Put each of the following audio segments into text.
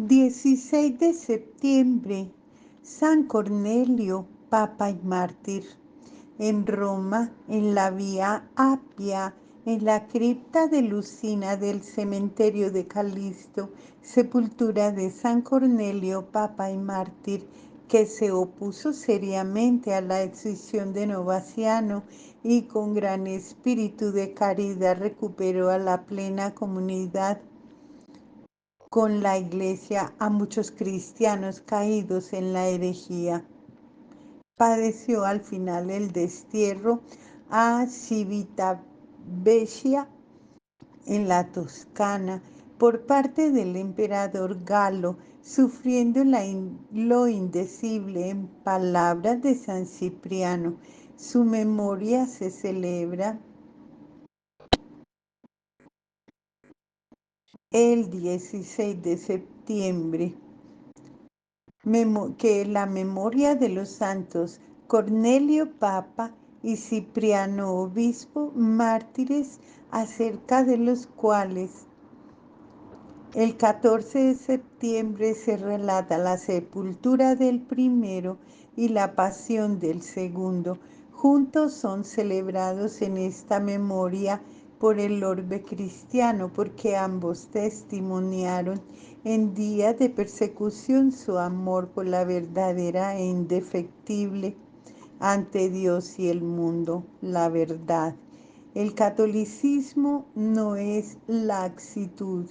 16 de septiembre, San Cornelio, Papa y Mártir. En Roma, en la Vía Appia, en la cripta de Lucina del cementerio de Calisto, sepultura de San Cornelio, Papa y Mártir, que se opuso seriamente a la escisión de Novaciano y con gran espíritu de caridad recuperó a la plena comunidad con la Iglesia a muchos cristianos caídos en la herejía. Padeció al final el destierro a Civitavecchia en la Toscana por parte del emperador Galo, sufriendo lo indecible. En palabras de San Cipriano, su memoria se celebra el 16 de septiembre. Que la memoria de los santos Cornelio Papa y Cipriano Obispo, mártires, acerca de los cuales el 14 de septiembre se relata la sepultura del primero y la pasión del segundo. Juntos son celebrados en esta memoria por el orbe cristiano, porque ambos testimoniaron en días de persecución su amor por la verdadera e indefectible ante Dios y el mundo, la verdad. El catolicismo no es laxitud,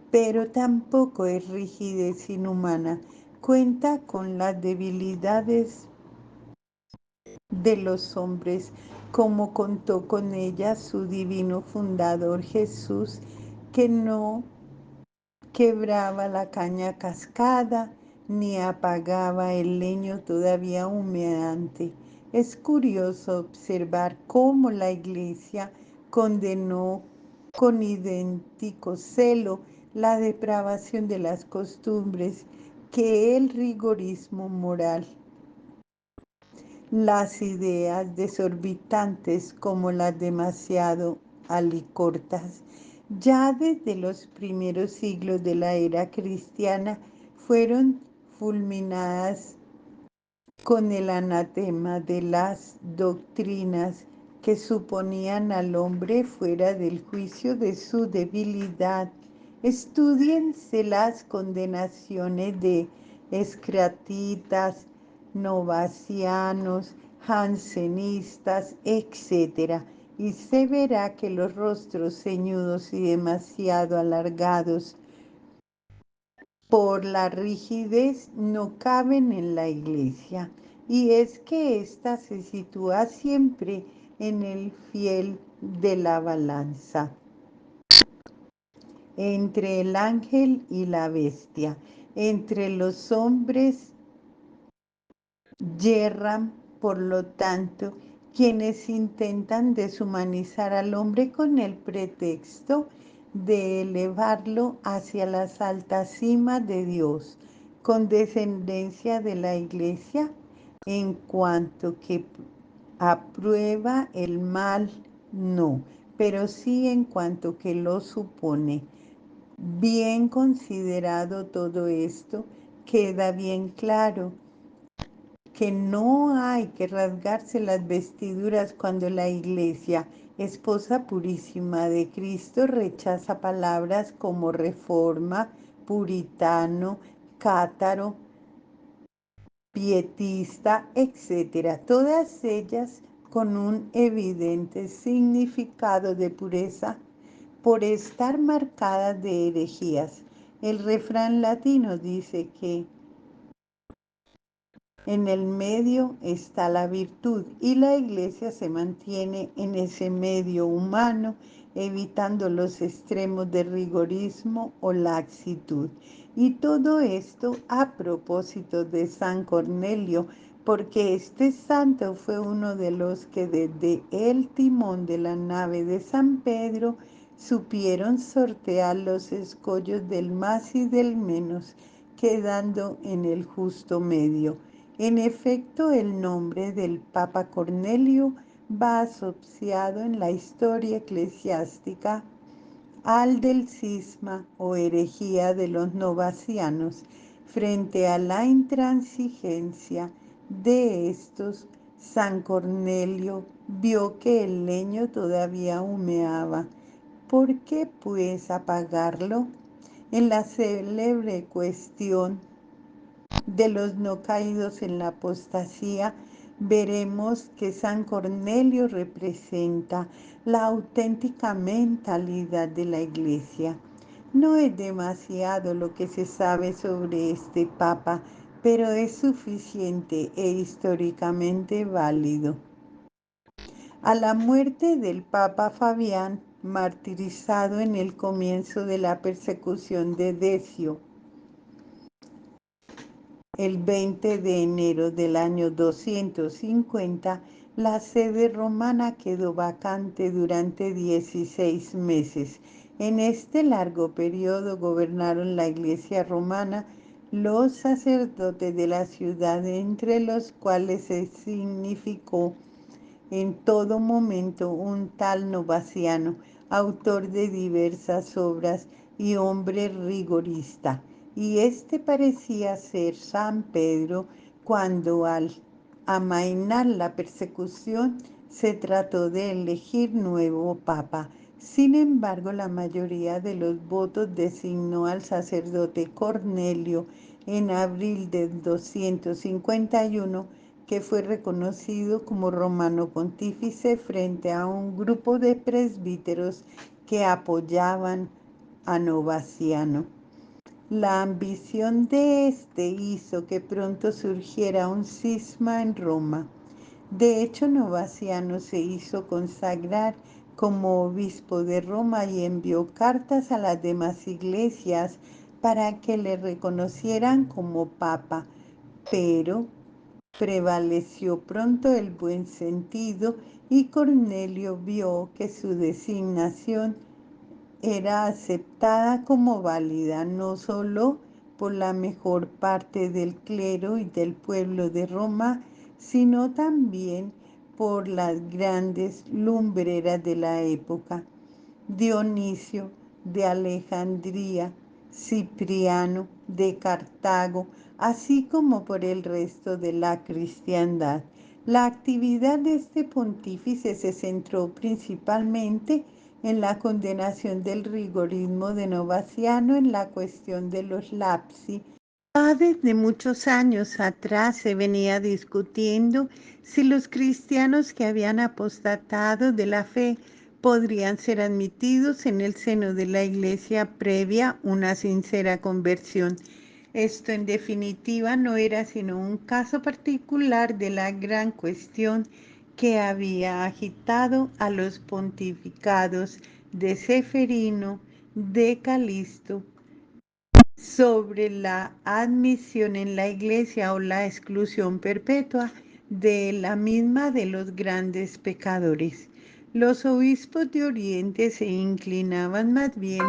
pero tampoco es rigidez inhumana. Cuenta con las debilidades de los hombres, como contó con ellas su divino fundador Jesús, que no quebraba la caña cascada ni apagaba el leño todavía humeante. Es curioso observar cómo la Iglesia condenó con idéntico celo la depravación de las costumbres que el rigorismo moral. Las ideas desorbitantes como las demasiado alicortas, ya desde los primeros siglos de la era cristiana, fueron fulminadas con el anatema de las doctrinas que suponían al hombre fuera del juicio de su debilidad. Estúdiense las condenaciones de escratitas, novacianos, jansenistas, etc. Y se verá que los rostros ceñudos y demasiado alargados por la rigidez no caben en la Iglesia, y es que ésta se sitúa siempre en el fiel de la balanza, entre el ángel y la bestia, entre los hombres yerran, por lo tanto, quienes intentan deshumanizar al hombre con el pretexto de elevarlo hacia las altas cimas de Dios, con descendencia de la Iglesia, en cuanto que aprueba el mal, no, pero sí en cuanto que lo supone. Bien considerado todo esto, queda bien claro que no hay que rasgarse las vestiduras cuando la Iglesia, esposa purísima de Cristo, rechaza palabras como reforma, puritano, cátaro, pietista, etc. Todas ellas con un evidente significado de pureza por estar marcadas de herejías. El refrán latino dice que en el medio está la virtud, y la Iglesia se mantiene en ese medio humano, evitando los extremos de rigorismo o laxitud. Y todo esto a propósito de San Cornelio, porque este santo fue uno de los que desde el timón de la nave de San Pedro supieron sortear los escollos del más y del menos, quedando en el justo medio. En efecto, el nombre del Papa Cornelio va asociado en la historia eclesiástica al del cisma o herejía de los novacianos. Frente a la intransigencia de estos, San Cornelio vio que el leño todavía humeaba. ¿Por qué pues apagarlo? En la célebre cuestión de los no caídos en la apostasía, veremos que San Cornelio representa la auténtica mentalidad de la Iglesia. No es demasiado lo que se sabe sobre este Papa, pero es suficiente e históricamente válido. A la muerte del Papa Fabián, martirizado en el comienzo de la persecución de Decio, el 20 de enero del año 250, la sede romana quedó vacante durante 16 meses. En este largo periodo gobernaron la Iglesia romana los sacerdotes de la ciudad, entre los cuales se significó en todo momento un tal Novaciano, autor de diversas obras y hombre rigorista. Y este parecía ser San Pedro cuando al amainar la persecución se trató de elegir nuevo papa. Sin embargo, la mayoría de los votos designó al sacerdote Cornelio en abril de 251, que fue reconocido como romano pontífice frente a un grupo de presbíteros que apoyaban a Novaciano. La ambición de este hizo que pronto surgiera un cisma en Roma. De hecho, Novaciano se hizo consagrar como obispo de Roma y envió cartas a las demás iglesias para que le reconocieran como papa, pero prevaleció pronto el buen sentido y Cornelio vio que su designación era aceptada como válida no solo por la mejor parte del clero y del pueblo de Roma, sino también por las grandes lumbreras de la época. Dionisio de Alejandría, Cipriano de Cartago, así como por el resto de la cristiandad. La actividad de este pontífice se centró principalmente en la condenación del rigorismo de Novaciano en la cuestión de los lapsi. Ya desde muchos años atrás se venía discutiendo si los cristianos que habían apostatado de la fe podrían ser admitidos en el seno de la Iglesia previa una sincera conversión. Esto en definitiva no era sino un caso particular de la gran cuestión que había agitado a los pontificados de Ceferino, de Calisto, sobre la admisión en la Iglesia o la exclusión perpetua de la misma de los grandes pecadores. Los obispos de Oriente se inclinaban más bien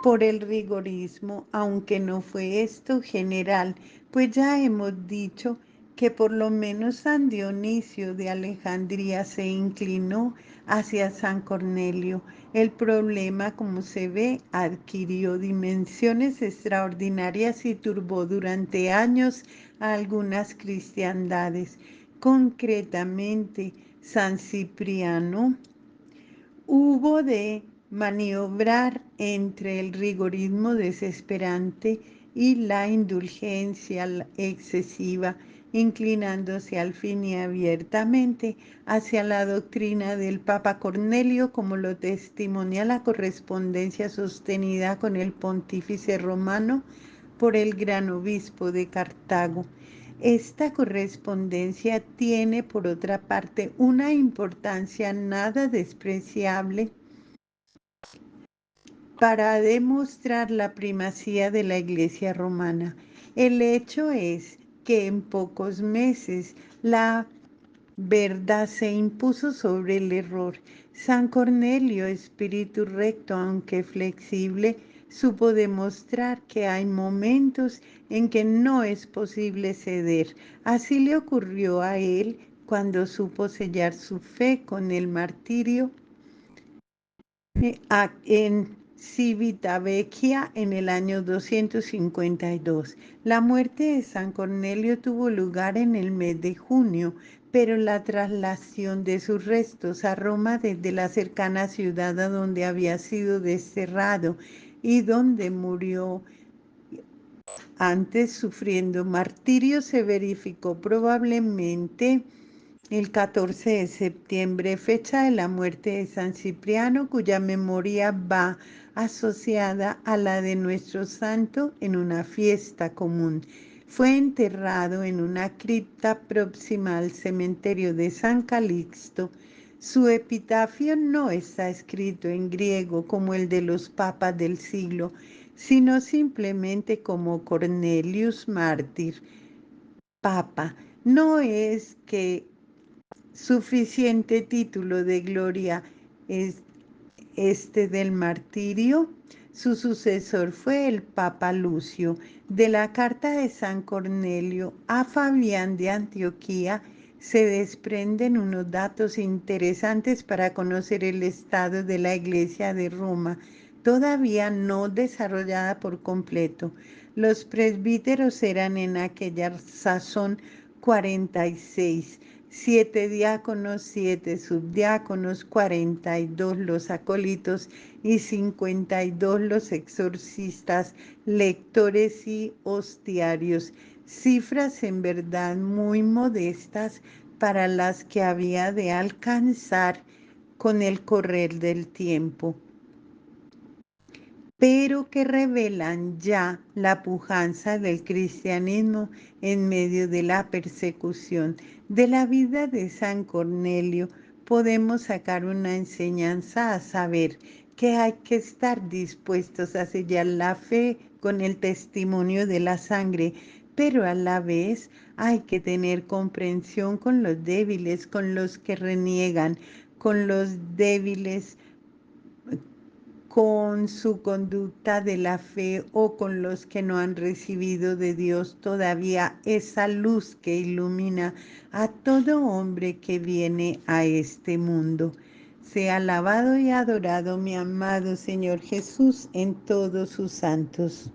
por el rigorismo, aunque no fue esto general, pues ya hemos dicho que por lo menos San Dionisio de Alejandría se inclinó hacia San Cornelio. El problema, como se ve, adquirió dimensiones extraordinarias y turbó durante años a algunas cristiandades. Concretamente, San Cipriano hubo de maniobrar entre el rigorismo desesperante y la indulgencia excesiva, inclinándose al fin y abiertamente hacia la doctrina del Papa Cornelio, como lo testimonia la correspondencia sostenida con el pontífice romano por el gran obispo de Cartago. Esta correspondencia tiene, por otra parte, una importancia nada despreciable para demostrar la primacía de la Iglesia romana. El hecho es que en pocos meses la verdad se impuso sobre el error. San Cornelio, espíritu recto aunque flexible, supo demostrar que hay momentos en que no es posible ceder. Así le ocurrió a él cuando supo sellar su fe con el martirio en Civitavecchia en el año 252. La muerte de San Cornelio tuvo lugar en el mes de junio, pero la traslación de sus restos a Roma desde la cercana ciudad a donde había sido desterrado y donde murió antes sufriendo martirio se verificó probablemente el 14 de septiembre, fecha de la muerte de San Cipriano, cuya memoria va asociada a la de nuestro santo en una fiesta común. Fue enterrado en una cripta próxima al cementerio de San Calixto. Su epitafio no está escrito en griego como el de los papas del siglo, sino simplemente como Cornelius mártir, papa. No es que suficiente título de gloria es este del martirio. Su sucesor fue el Papa Lucio. De la carta de San Cornelio a Fabián de Antioquía se desprenden unos datos interesantes para conocer el estado de la Iglesia de Roma, todavía no desarrollada por completo. Los presbíteros eran en aquella sazón 46, 7 diáconos, 7 subdiáconos, 42 los acólitos y 52 los exorcistas, lectores y hostiarios. Cifras en verdad muy modestas para las que había de alcanzar con el correr del tiempo, pero que revelan ya la pujanza del cristianismo en medio de la persecución. De la vida de San Cornelio podemos sacar una enseñanza, a saber que hay que estar dispuestos a sellar la fe con el testimonio de la sangre, pero a la vez hay que tener comprensión con los débiles, con los que reniegan, con los débiles con su conducta de la fe o con los que no han recibido de Dios todavía esa luz que ilumina a todo hombre que viene a este mundo. Sea alabado y adorado mi amado Señor Jesús en todos sus santos.